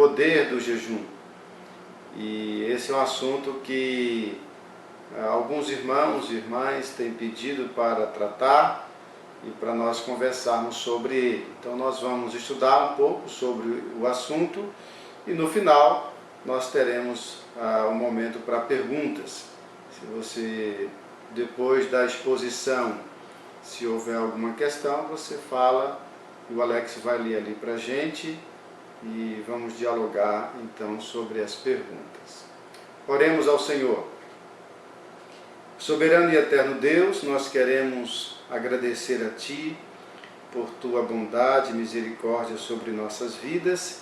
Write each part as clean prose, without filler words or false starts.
Poder do jejum. E esse é um assunto que alguns irmãos e irmãs têm pedido para tratar e para nós conversarmos sobre ele. Então nós vamos estudar um pouco sobre o assunto e no final nós teremos um momento para perguntas. Se você, depois da exposição, se houver alguma questão, você fala e o Alex vai ler ali para a gente e vamos dialogar então sobre as perguntas. Oremos ao Senhor. Soberano e eterno Deus, nós queremos agradecer a Ti por Tua bondade e misericórdia sobre nossas vidas.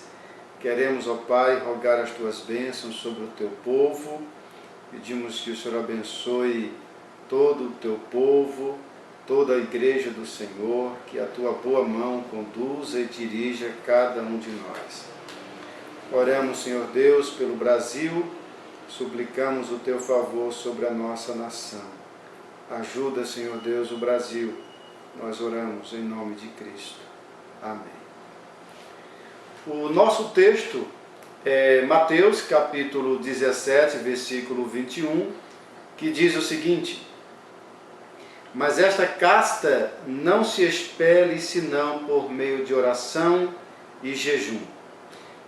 Queremos, ó Pai, rogar as Tuas bênçãos sobre o Teu povo. Pedimos que o Senhor abençoe todo o Teu povo, toda a igreja do Senhor, que a Tua boa mão conduza e dirija cada um de nós. Oramos, Senhor Deus, pelo Brasil, suplicamos o Teu favor sobre a nossa nação. Ajuda, Senhor Deus, o Brasil. Nós oramos em nome de Cristo. Amém. O nosso texto é Mateus, capítulo 17, versículo 21, que diz o seguinte: mas esta casta não se expele senão por meio de oração e jejum.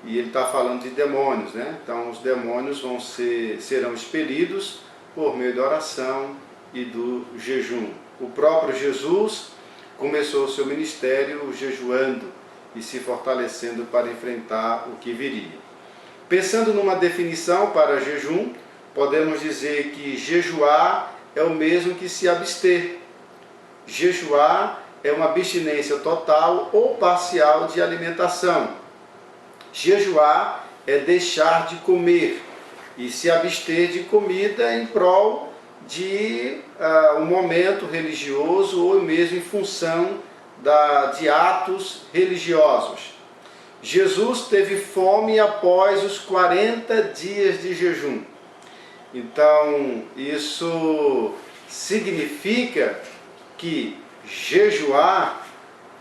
E ele está falando de demônios, né? Então os demônios serão expelidos por meio da oração e do jejum. O próprio Jesus começou o seu ministério jejuando e se fortalecendo para enfrentar o que viria. Pensando numa definição para jejum, podemos dizer que jejuar é o mesmo que se abster. Jejuar é uma abstinência total ou parcial de alimentação. Jejuar é deixar de comer e se abster de comida em prol de um momento religioso ou mesmo em função de atos religiosos. Jesus teve fome após os 40 dias de jejum. Então, isso significa que jejuar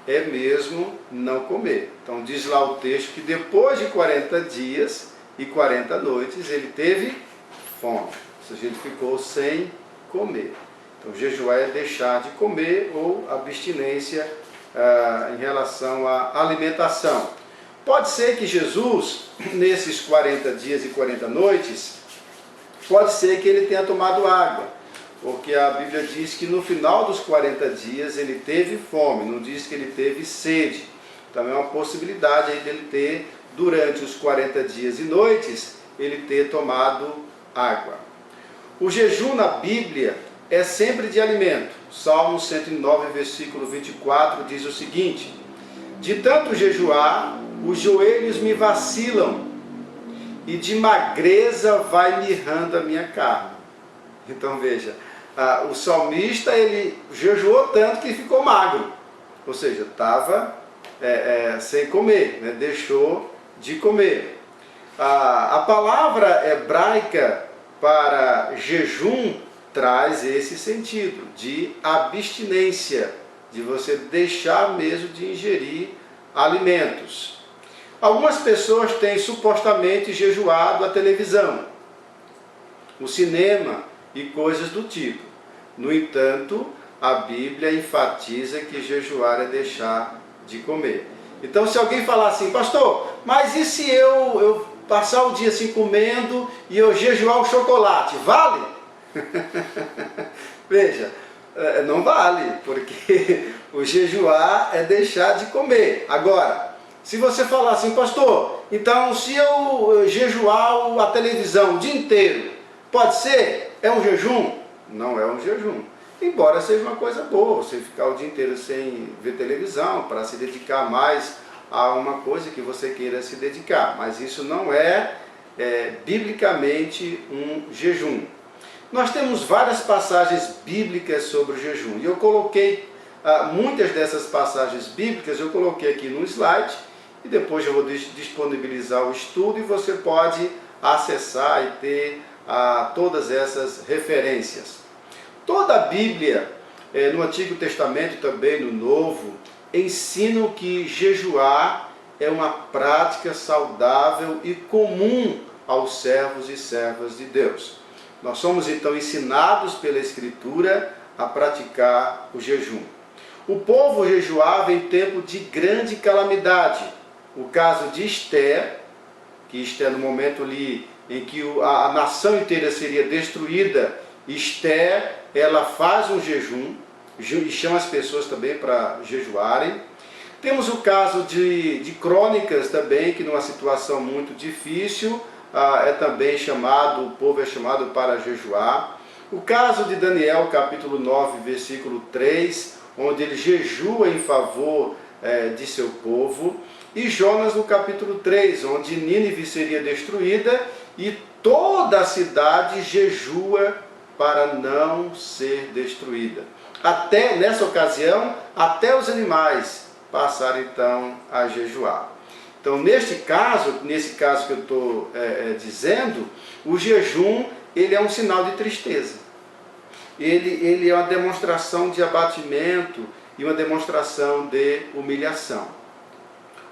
é mesmo não comer. Então diz lá o texto que depois de 40 dias e 40 noites ele teve fome. Ou seja, ele ficou sem comer. Então jejuar é deixar de comer ou abstinência em relação à alimentação. Pode ser que Jesus, nesses 40 dias e 40 noites, pode ser que ele tenha tomado água. Porque a Bíblia diz que no final dos 40 dias ele teve fome, não diz que ele teve sede. Também é uma possibilidade aí dele ter, durante os 40 dias e noites, ele ter tomado água. O jejum na Bíblia é sempre de alimento. Salmo 109, versículo 24 diz o seguinte: de tanto jejuar, os joelhos me vacilam, e de magreza vai mirrando a minha carne. Então veja, o salmista ele jejuou tanto que ficou magro, ou seja, estava sem comer, né? Deixou de comer. A palavra hebraica para jejum traz esse sentido de abstinência, de você deixar mesmo de ingerir alimentos. Algumas pessoas têm supostamente jejuado a televisão, o cinema e coisas do tipo. No entanto, a Bíblia enfatiza que jejuar é deixar de comer. Então, se alguém falar assim, pastor, mas e se eu passar o dia assim comendo e eu jejuar o chocolate, vale? Veja, não vale, porque o jejuar é deixar de comer. Agora, se você falar assim, pastor, então se eu jejuar a televisão o dia inteiro, pode ser? É um jejum? Não é um jejum. Embora seja uma coisa boa, você ficar o dia inteiro sem ver televisão, para se dedicar mais a uma coisa que você queira se dedicar. Mas isso não é biblicamente um jejum. Nós temos várias passagens bíblicas sobre o jejum. E eu coloquei muitas dessas passagens bíblicas, eu coloquei aqui no slide. E depois eu vou disponibilizar o estudo e você pode acessar e ter todas essas referências. Toda a Bíblia, no Antigo Testamento e também no Novo, ensinam que jejuar é uma prática saudável e comum aos servos e servas de Deus. Nós somos então ensinados pela Escritura a praticar o jejum. O povo jejuava em tempo de grande calamidade. O caso de Esther, que Esther no momento ali em que a nação inteira seria destruída, Esther, ela faz um jejum e chama as pessoas também para jejuarem. Temos o caso de Crônicas também, que numa situação muito difícil, é também chamado, o povo é chamado para jejuar. O caso de Daniel, capítulo 9, versículo 3, onde ele jejua em favor de seu povo. E Jonas no capítulo 3, onde Nínive seria destruída e toda a cidade jejua para não ser destruída. Até, nessa ocasião, até os animais passaram então a jejuar. Então, nesse caso que eu estou dizendo, o jejum ele é um sinal de tristeza. Ele é uma demonstração de abatimento e uma demonstração de humilhação.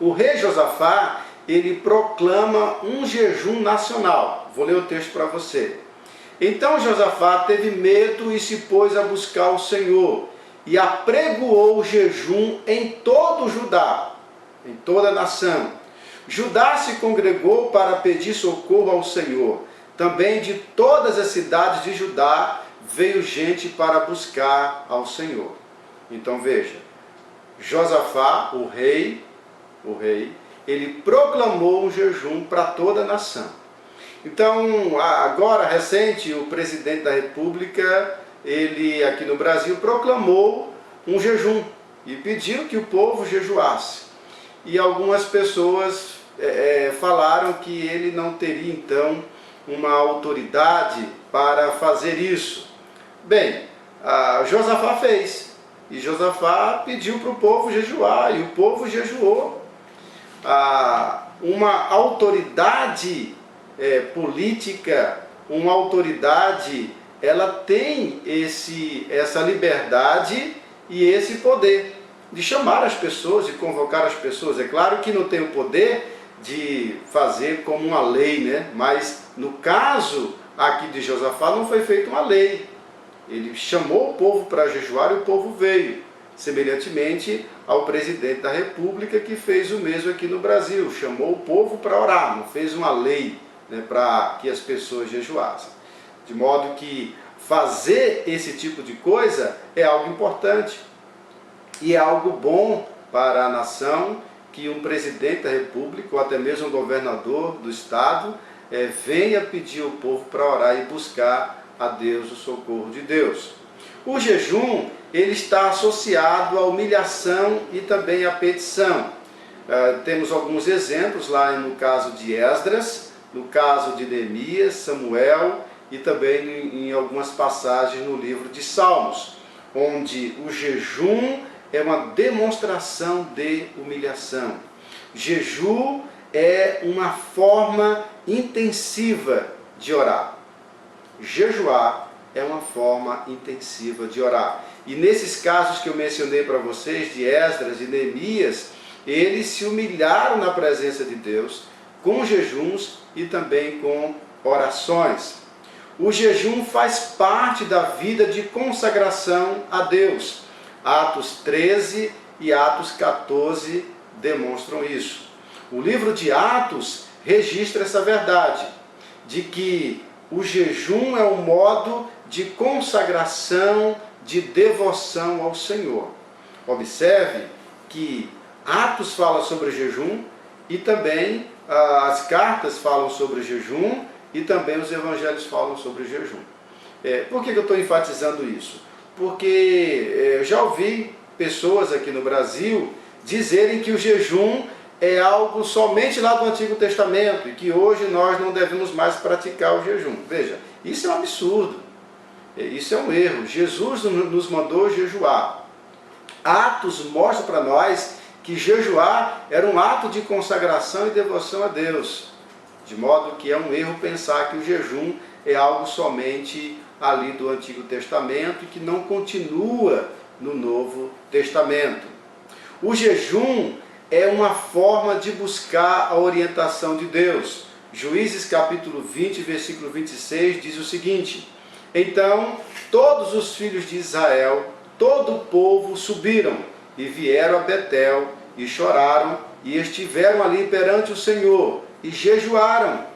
O rei Josafá, ele proclama um jejum nacional. Vou ler o texto para você. Então Josafá teve medo e se pôs a buscar o Senhor, e apregoou o jejum em todo o Judá, em toda a nação. Judá se congregou para pedir socorro ao Senhor. Também de todas as cidades de Judá veio gente para buscar ao Senhor. Então veja, Josafá, o rei, ele proclamou um jejum para toda a nação. Então, agora, recente, o presidente da República, ele aqui no Brasil, proclamou um jejum e pediu que o povo jejuasse. E algumas pessoas falaram que ele não teria, então, uma autoridade para fazer isso. Bem, Josafá fez. E Josafá pediu para o povo jejuar, e o povo jejuou. Uma autoridade política, uma autoridade, ela tem essa liberdade e esse poder de chamar as pessoas, de convocar as pessoas. É claro que não tem o poder de fazer como uma lei, né? Mas no caso aqui de Josafá não foi feita uma lei. Ele chamou o povo para jejuar e o povo veio. Semelhantemente ao presidente da República, que fez o mesmo aqui no Brasil. Chamou o povo para orar, não fez uma lei, né, para que as pessoas jejuassem. De modo que fazer esse tipo de coisa é algo importante. E é algo bom para a nação que um presidente da República, ou até mesmo um governador do estado, venha pedir ao povo para orar e buscar a Deus, o socorro de Deus. O jejum, ele está associado à humilhação e também à petição. Temos alguns exemplos lá no caso de Esdras, no caso de Neemias, Samuel e também em algumas passagens no livro de Salmos, onde o jejum é uma demonstração de humilhação. Jejum é uma forma intensiva de orar. Jejuar é uma forma intensiva de orar. E nesses casos que eu mencionei para vocês, de Esdras e Neemias, eles se humilharam na presença de Deus com jejuns e também com orações. O jejum faz parte da vida de consagração a Deus. Atos 13 e Atos 14 demonstram isso. O livro de Atos registra essa verdade, de que o jejum é um modo de consagração, de devoção ao Senhor. Observe que Atos fala sobre jejum e também as cartas falam sobre jejum e também os evangelhos falam sobre jejum. Por que eu estou enfatizando isso? Porque eu já ouvi pessoas aqui no Brasil dizerem que o jejum é algo somente lá do Antigo Testamento e que hoje nós não devemos mais praticar o jejum. Veja, isso é um absurdo, isso é um erro. Jesus nos mandou jejuar. Atos mostra para nós que jejuar era um ato de consagração e devoção a Deus, de modo que é um erro pensar que o jejum é algo somente ali do Antigo Testamento e que não continua no Novo Testamento. O jejum é uma forma de buscar a orientação de Deus. Juízes capítulo 20, versículo 26 diz o seguinte: então todos os filhos de Israel, todo o povo subiram e vieram a Betel e choraram e estiveram ali perante o Senhor e jejuaram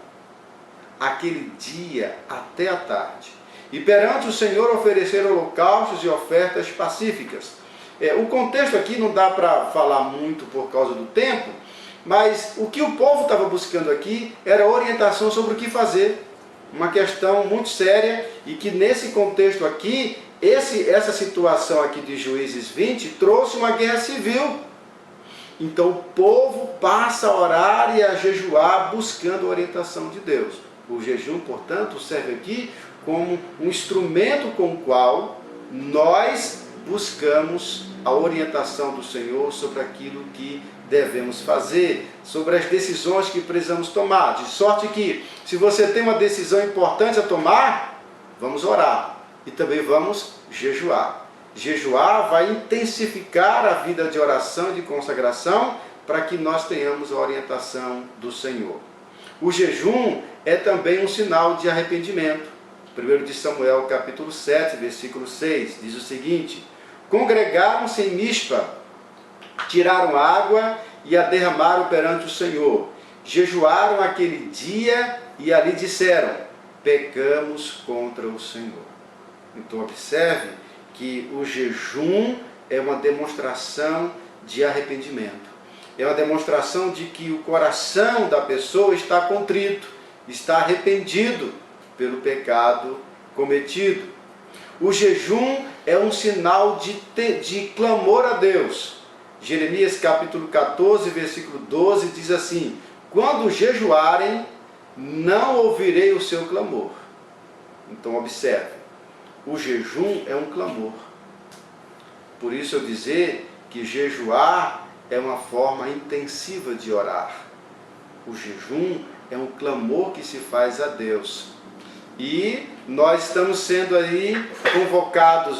aquele dia até a tarde. E perante o Senhor ofereceram holocaustos e ofertas pacíficas. O contexto aqui não dá para falar muito por causa do tempo, mas o que o povo estava buscando aqui era orientação sobre o que fazer. Uma questão muito séria e que nesse contexto aqui, essa situação aqui de Juízes 20 trouxe uma guerra civil. Então o povo passa a orar e a jejuar buscando a orientação de Deus. O jejum, portanto, serve aqui como um instrumento com o qual nós buscamos a orientação do Senhor sobre aquilo que devemos fazer, sobre as decisões que precisamos tomar. De sorte que, se você tem uma decisão importante a tomar, vamos orar e também vamos jejuar. Jejuar vai intensificar a vida de oração e de consagração para que nós tenhamos a orientação do Senhor. O jejum é também um sinal de arrependimento. 1 de Samuel capítulo 7, versículo 6, diz o seguinte: congregaram-se em Mispa, tiraram água e a derramaram perante o Senhor. Jejuaram aquele dia e ali disseram: pecamos contra o Senhor. Então observe que o jejum é uma demonstração de arrependimento. É uma demonstração de que o coração da pessoa está contrito, está arrependido pelo pecado cometido. O jejum é um sinal de clamor a Deus. Jeremias capítulo 14, versículo 12 diz assim: quando jejuarem, não ouvirei o seu clamor. Então observe, o jejum é um clamor. Por isso eu dizer que jejuar é uma forma intensiva de orar. O jejum é um clamor que se faz a Deus. E nós estamos sendo aí convocados,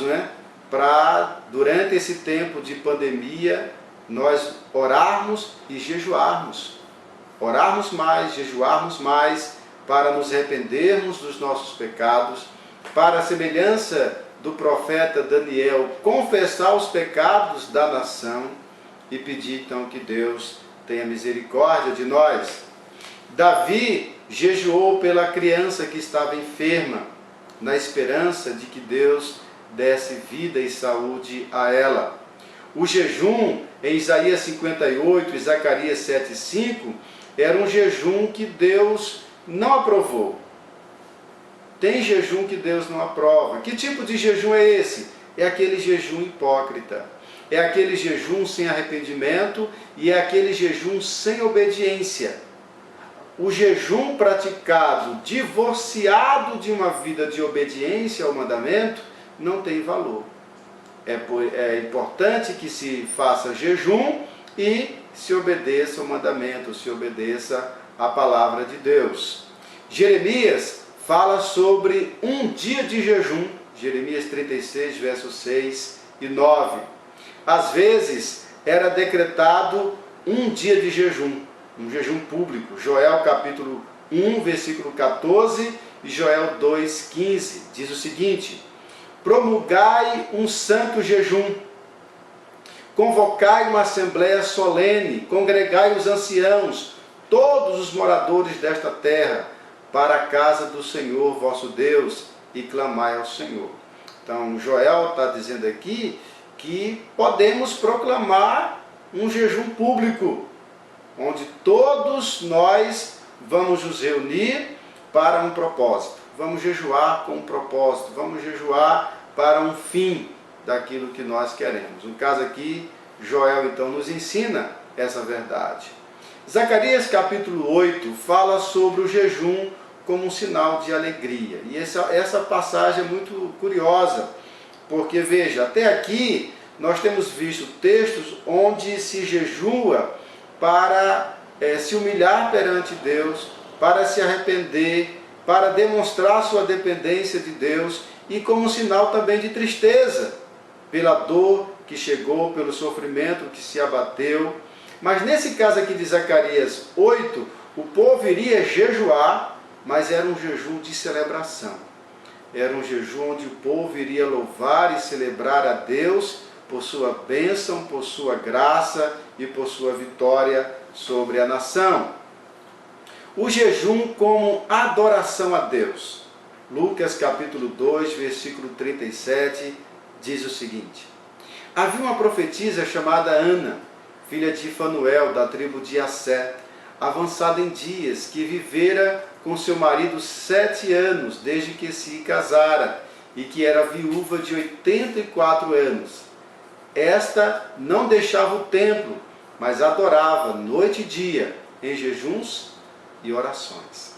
para, durante esse tempo de pandemia, nós orarmos e jejuarmos. Orarmos mais, jejuarmos mais, para nos arrependermos dos nossos pecados, para a semelhança do profeta Daniel, confessar os pecados da nação e pedir então que Deus tenha misericórdia de nós. Davi jejuou pela criança que estava enferma, na esperança de que Deus desse vida e saúde a ela. O jejum em Isaías 58 e Zacarias 7,5 era um jejum que Deus não aprovou. Tem jejum que Deus não aprova. Que tipo de jejum é esse? É aquele jejum hipócrita. É aquele jejum sem arrependimento e é aquele jejum sem obediência. O jejum praticado, divorciado de uma vida de obediência ao mandamento, não tem valor. É importante que se faça jejum e se obedeça ao mandamento, se obedeça à palavra de Deus. Jeremias fala sobre um dia de jejum, Jeremias 36, versos 6 e 9. Às vezes era decretado um dia de jejum, um jejum público. Joel capítulo 1, versículo 14 e Joel 2, 15, diz o seguinte: promulgai um santo jejum, convocai uma assembleia solene, congregai os anciãos, todos os moradores desta terra, para a casa do Senhor vosso Deus, e clamai ao Senhor. Então Joel está dizendo aqui que podemos proclamar um jejum público, onde todos nós vamos nos reunir para um propósito. Vamos jejuar com um propósito, vamos jejuar para um fim daquilo que nós queremos. No caso aqui, Joel então nos ensina essa verdade. Zacarias capítulo 8 fala sobre o jejum como um sinal de alegria. E essa passagem é muito curiosa, porque veja, até aqui nós temos visto textos onde se jejua para se humilhar perante Deus, para se arrepender, para demonstrar sua dependência de Deus e como um sinal também de tristeza pela dor que chegou, pelo sofrimento que se abateu. Mas nesse caso aqui de Zacarias 8, o povo iria jejuar, mas era um jejum de celebração. Era um jejum onde o povo iria louvar e celebrar a Deus por sua bênção, por sua graça e por sua vitória sobre a nação. O jejum como adoração a Deus. Lucas capítulo 2, versículo 37, diz o seguinte: havia uma profetisa chamada Ana, filha de Fanuel, da tribo de Assé, avançada em dias, que vivera com seu marido 7 anos, desde que se casara, e que era viúva de 84 anos. Esta não deixava o templo, mas adorava noite e dia, em jejuns e orações.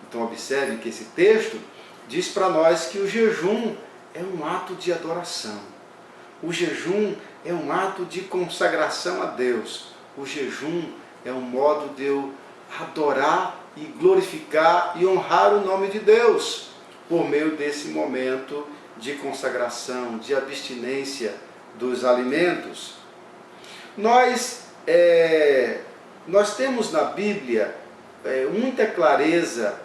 Então observe que esse texto diz para nós que o jejum é um ato de adoração. O jejum é um ato de consagração a Deus. O jejum é um modo de eu adorar e glorificar e honrar o nome de Deus por meio desse momento de consagração, de abstinência dos alimentos. Nós temos na Bíblia muita clareza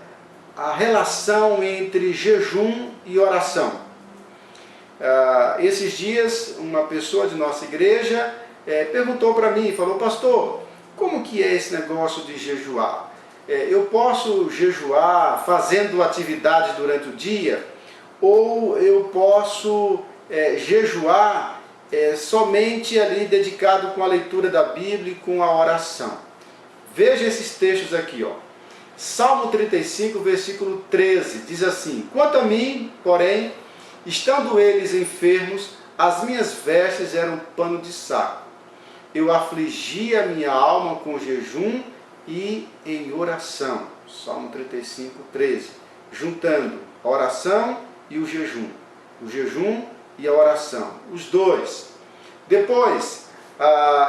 a relação entre jejum e oração. Esses dias, uma pessoa de nossa igreja perguntou para mim, falou: pastor, como que é esse negócio de jejuar? Eu posso jejuar fazendo atividades durante o dia? Ou eu posso jejuar somente ali dedicado com a leitura da Bíblia e com a oração? Veja esses textos aqui, ó. Salmo 35, versículo 13, diz assim: quanto a mim, porém, estando eles enfermos, as minhas vestes eram pano de saco. Eu afligia a minha alma com jejum e em oração. Salmo 35, 13. Juntando a oração e o jejum. O jejum e a oração. Os dois. Depois,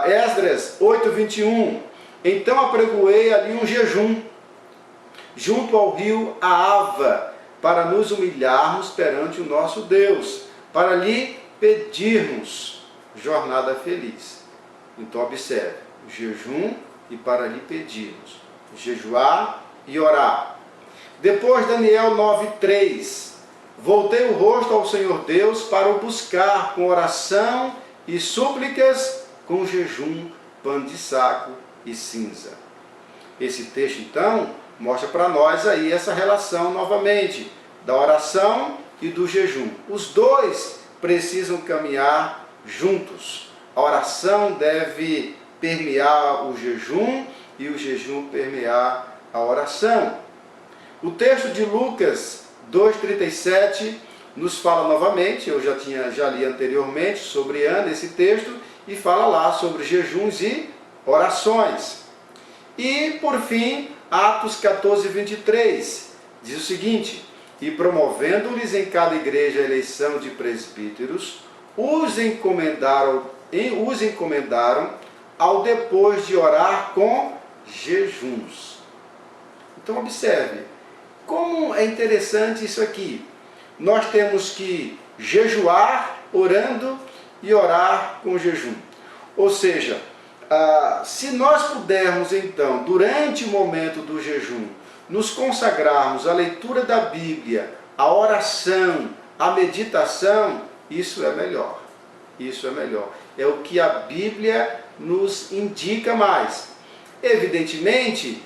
Esdras 8, 21. Então apregoei ali um jejum, junto ao rio Ahava, para nos humilharmos perante o nosso Deus, para lhe pedirmos jornada feliz. Então observe, jejum e para lhe pedirmos, jejuar e orar. Depois Daniel 9:3, voltei o rosto ao Senhor Deus para o buscar com oração e súplicas, com jejum, pano de saco e cinza. Esse texto então mostra para nós aí essa relação novamente da oração e do jejum. Os dois precisam caminhar juntos. A oração deve permear o jejum e o jejum permear a oração. O texto de Lucas 2,37 nos fala novamente, eu já li anteriormente sobre Ana esse texto, e fala lá sobre jejuns e orações. E por fim, Atos 14, 23, diz o seguinte: e promovendo-lhes em cada igreja a eleição de presbíteros, os encomendaram ao depois de orar com jejuns. Então observe, como é interessante isso aqui. Nós temos que jejuar orando e orar com jejum. Ou seja, se nós pudermos então, durante o momento do jejum, nos consagrarmos à leitura da Bíblia, à oração, à meditação, isso é melhor. Isso é melhor. É o que a Bíblia nos indica mais. Evidentemente,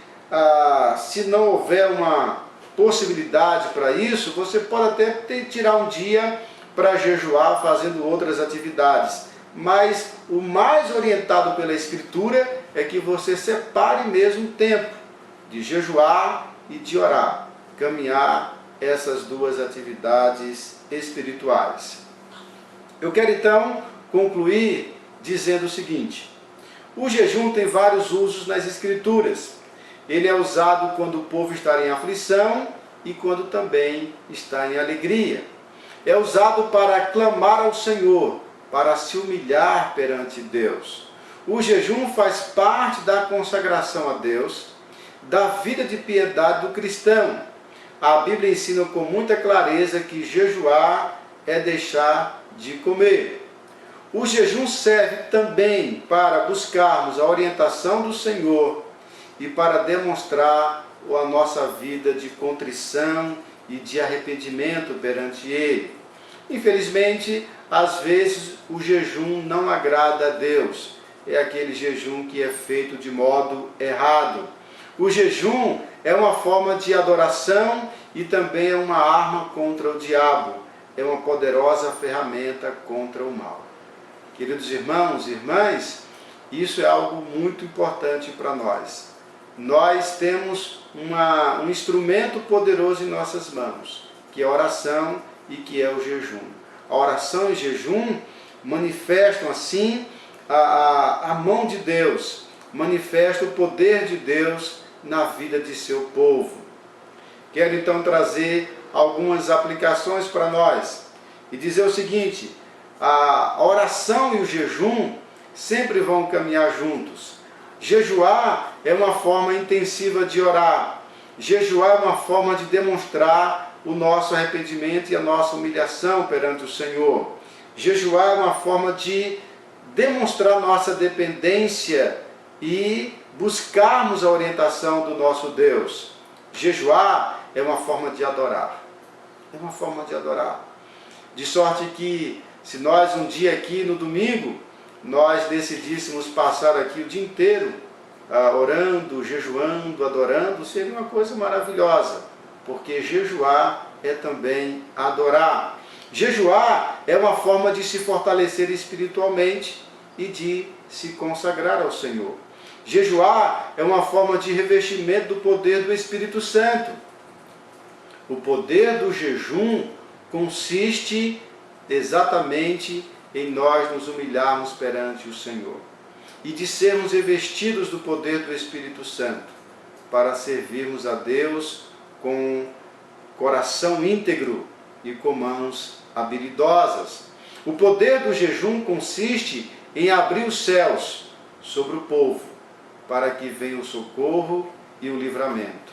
se não houver uma possibilidade para isso, você pode até tirar um dia para jejuar fazendo outras atividades. Mas o mais orientado pela Escritura é que você separe mesmo tempo de jejuar e de orar, caminhar essas duas atividades espirituais. Eu quero então concluir dizendo o seguinte: o jejum tem vários usos nas Escrituras. Ele é usado quando o povo está em aflição e quando também está em alegria. É usado para clamar ao Senhor, para se humilhar perante Deus. O jejum faz parte da consagração a Deus, da vida de piedade do cristão. A Bíblia ensina com muita clareza que jejuar é deixar de comer. O jejum serve também para buscarmos a orientação do Senhor e para demonstrar a nossa vida de contrição e de arrependimento perante Ele. Infelizmente, às vezes o jejum não agrada a Deus. É aquele jejum que é feito de modo errado. O jejum é uma forma de adoração e também é uma arma contra o diabo. É uma poderosa ferramenta contra o mal. Queridos irmãos e irmãs, isso é algo muito importante para nós. Nós temos um instrumento poderoso em nossas mãos, que é a oração e que é o jejum. A oração e o jejum manifestam assim a mão de Deus, manifestam o poder de Deus na vida de seu povo. Quero então trazer algumas aplicações para nós e dizer o seguinte: a oração e o jejum sempre vão caminhar juntos. Jejuar é uma forma intensiva de orar. Jejuar é uma forma de demonstrar o nosso arrependimento e a nossa humilhação perante o Senhor. Jejuar é uma forma de demonstrar nossa dependência e buscarmos a orientação do nosso Deus. Jejuar é uma forma de adorar. É uma forma de adorar. De sorte que, se nós um dia aqui no domingo, nós decidíssemos passar aqui o dia inteiro orando, jejuando, adorando, seria uma coisa maravilhosa, porque jejuar é também adorar. Jejuar é uma forma de se fortalecer espiritualmente e de se consagrar ao Senhor. Jejuar é uma forma de revestimento do poder do Espírito Santo. O poder do jejum consiste exatamente em nós nos humilharmos perante o Senhor e de sermos revestidos do poder do Espírito Santo para servirmos a Deus com coração íntegro e com mãos habilidosas. O poder do jejum consiste em abrir os céus sobre o povo para que venha o socorro e o livramento.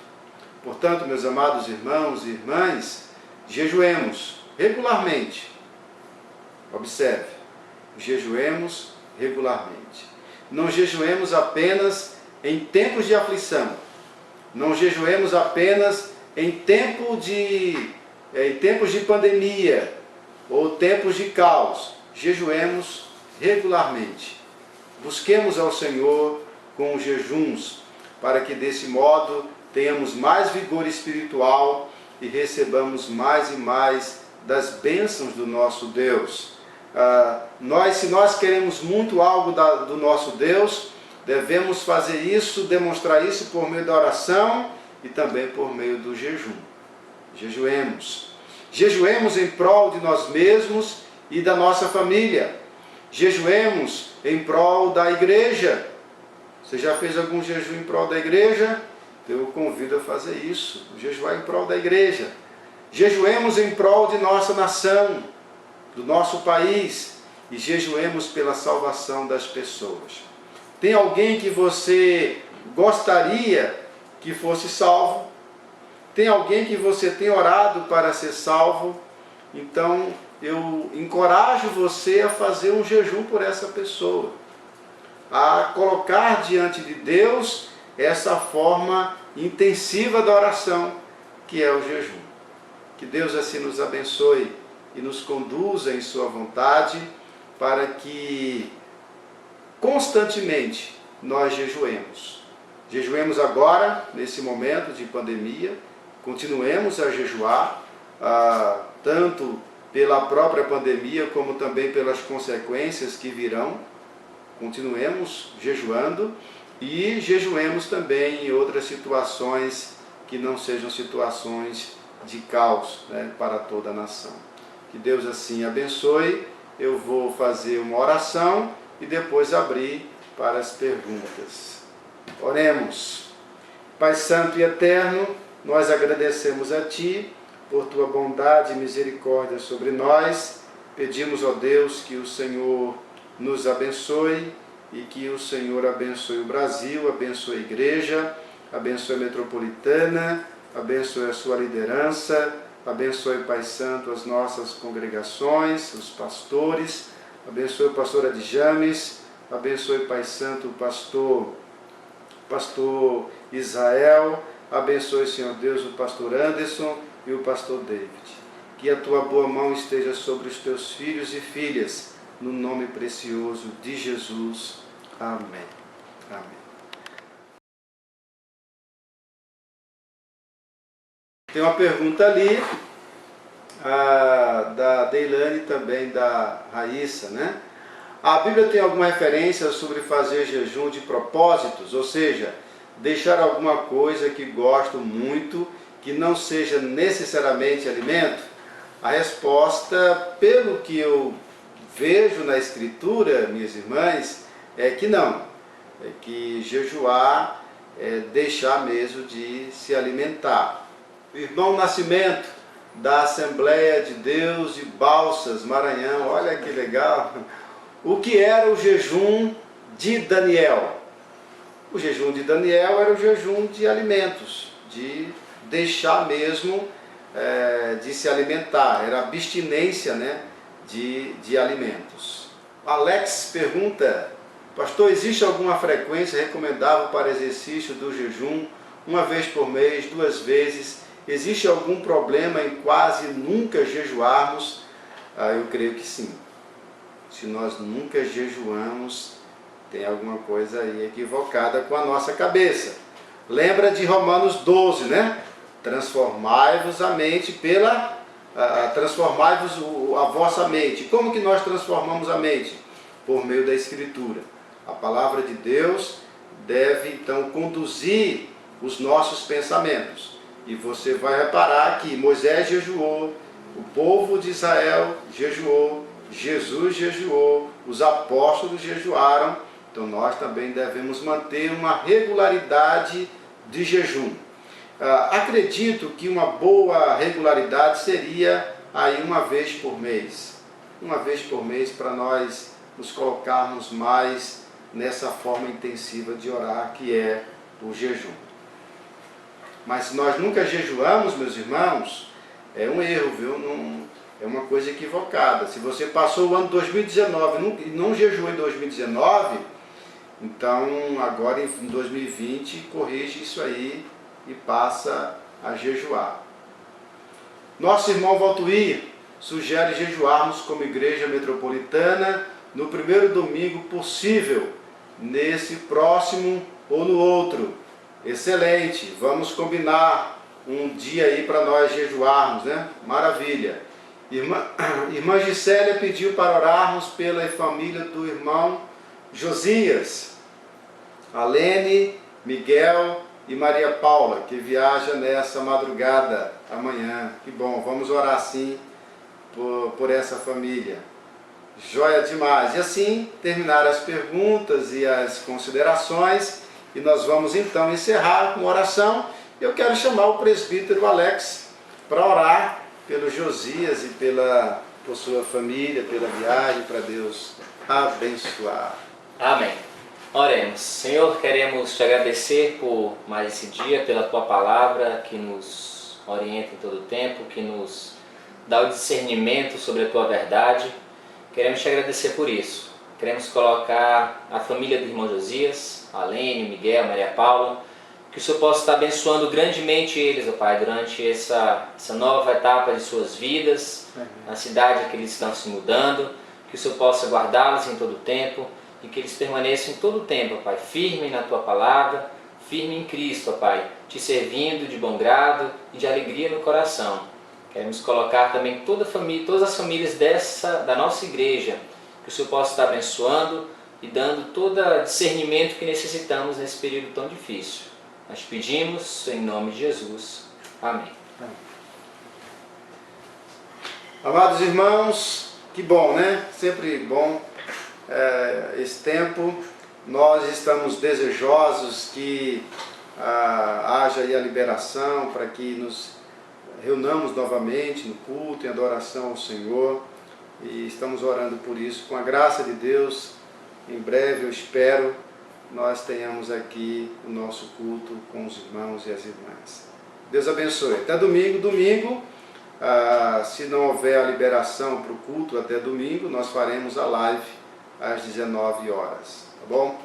Portanto, meus amados irmãos e irmãs, jejuemos regularmente. Observe, jejuemos regularmente. Não jejuemos apenas em tempos de aflição. Não jejuemos apenas em tempos de pandemia ou tempos de caos. Jejuemos regularmente. Busquemos ao Senhor com os jejuns, para que desse modo tenhamos mais vigor espiritual e recebamos mais e mais das bênçãos do nosso Deus. Se nós queremos muito algo do nosso Deus, devemos fazer isso, demonstrar isso por meio da oração e também por meio do jejum. Jejuemos. Jejuemos em prol de nós mesmos e da nossa família. Jejuemos em prol da igreja. Você já fez algum jejum em prol da igreja? Eu convido a fazer isso, jejuar em prol da igreja. Jejuemos em prol de nossa nação, do nosso país, e jejuemos pela salvação das pessoas. Tem alguém que você gostaria que fosse salvo? Tem alguém que você tem orado para ser salvo? Então, eu encorajo você a fazer um jejum por essa pessoa, a colocar diante de Deus essa forma intensiva da oração, que é o jejum. Que Deus assim nos abençoe e nos conduza em sua vontade, para que constantemente nós jejuemos. Jejuemos agora, nesse momento de pandemia, continuemos a jejuar, tanto pela própria pandemia, como também pelas consequências que virão. Continuemos jejuando e jejuemos também em outras situações que não sejam situações de caos, para toda a nação. Que Deus assim abençoe. Eu vou fazer uma oração e depois abrir para as perguntas. Oremos. Pai Santo e Eterno, nós agradecemos a Ti por Tua bondade e misericórdia sobre nós. Pedimos, ó Deus, que o Senhor nos abençoe e que o Senhor abençoe o Brasil, abençoe a igreja, abençoe a metropolitana, abençoe a sua liderança, abençoe, Pai Santo, as nossas congregações, os pastores, abençoe o pastor Adjames, abençoe, Pai Santo, o pastor Israel, abençoe, Senhor Deus, o pastor Anderson e o pastor David. Que a tua boa mão esteja sobre os teus filhos e filhas, no nome precioso de Jesus. Amém. Amém. Tem uma pergunta ali, da Deilane e também da Raíssa, né? A Bíblia tem alguma referência sobre fazer jejum de propósitos, ou seja, deixar alguma coisa que gosto muito, que não seja necessariamente alimento? A resposta, pelo que eu vejo na Escritura, minhas irmãs, é que não. É que jejuar é deixar mesmo de se alimentar. O irmão Nascimento, da Assembleia de Deus de Balsas, Maranhão, olha que legal. O que era o jejum de Daniel? O jejum de Daniel era o jejum de alimentos, de deixar mesmo de se alimentar, era abstinência, né, de alimentos. Alex pergunta, pastor, existe alguma frequência recomendável para exercício do jejum? Uma vez por mês, 2 vezes? Existe algum problema em quase nunca jejuarmos? Eu creio que sim. Se nós nunca jejuamos, tem alguma coisa aí equivocada com a nossa cabeça. Lembra de Romanos 12, né? Transformai-vos a mente transformai-vos a vossa mente. Como que nós transformamos a mente? Por meio da Escritura. A palavra de Deus deve então conduzir os nossos pensamentos. E você vai reparar que Moisés jejuou, o povo de Israel jejuou, Jesus jejuou, os apóstolos jejuaram, então nós também devemos manter uma regularidade de jejum. Acredito que uma boa regularidade seria aí 1 vez por mês. 1 vez por mês para nós nos colocarmos mais nessa forma intensiva de orar, que é o jejum. Mas se nós nunca jejuamos, meus irmãos, é um erro, viu? Não, é uma coisa equivocada. Se você passou o ano 2019 e não jejuou em 2019, então agora em 2020 corrige isso aí e passa a jejuar. Nosso irmão Valtuir sugere jejuarmos como igreja metropolitana no primeiro domingo possível, nesse próximo ou no outro. Excelente, vamos combinar um dia aí para nós jejuarmos, né? Maravilha. Irmã Gisélia pediu para orarmos pela família do irmão Josias, Alene, Miguel e Maria Paula, que viaja nessa madrugada amanhã. Que bom, vamos orar sim por essa família. Joia demais. E assim terminar as perguntas e as considerações. E nós vamos então encerrar com oração. Eu quero chamar o presbítero Alex para orar pelo Josias e por sua família, pela viagem, para Deus abençoar. Amém. Oremos. Senhor, queremos te agradecer por mais esse dia, pela tua palavra que nos orienta em todo o tempo, que nos dá o discernimento sobre a tua verdade. Queremos te agradecer por isso. Queremos colocar a família do irmão Josias, a Alene, o Miguel, a Maria Paula, que o Senhor possa estar abençoando grandemente eles, ó Pai, durante essa nova etapa de suas vidas, na cidade que eles estão se mudando, que o Senhor possa guardá-los em todo o tempo e que eles permaneçam em todo o tempo, ó Pai, firme na Tua palavra, firme em Cristo, ó Pai, te servindo de bom grado e de alegria no coração. Queremos colocar também toda a família, todas as famílias da nossa igreja, que o Senhor possa estar abençoando e dando todo o discernimento que necessitamos nesse período tão difícil. Nós pedimos em nome de Jesus. Amém. Amados irmãos, que bom, né? Sempre bom esse tempo. Nós estamos desejosos que haja aí a liberação para que nos reunamos novamente no culto, em adoração ao Senhor. E estamos orando por isso, com a graça de Deus. Em breve, eu espero, nós tenhamos aqui o nosso culto com os irmãos e as irmãs. Deus abençoe. Até domingo. Domingo Se não houver a liberação para o culto até domingo, nós faremos a live às 19 horas. Tá bom?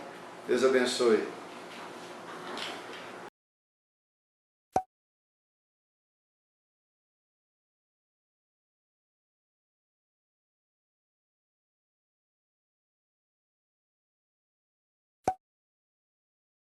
Deus abençoe.